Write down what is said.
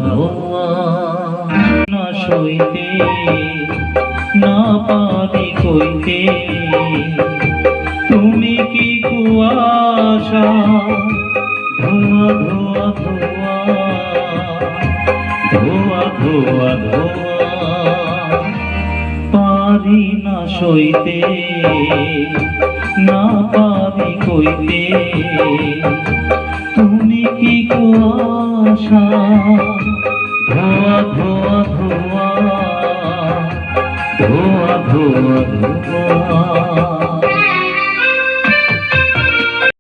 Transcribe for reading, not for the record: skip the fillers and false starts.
ধোয়া না সইতে না পারি কইতে তুমি কি কুয়াশা ধোয়া ধোয়া ধোয়া ধোয়া ধোয়া ধোয়া পারি না সইতে না পারি কইতে তুমি কি কুয়াশা ধোয়া ধোয়া ধোয়া ধোয়া ধোয়া ধোয়া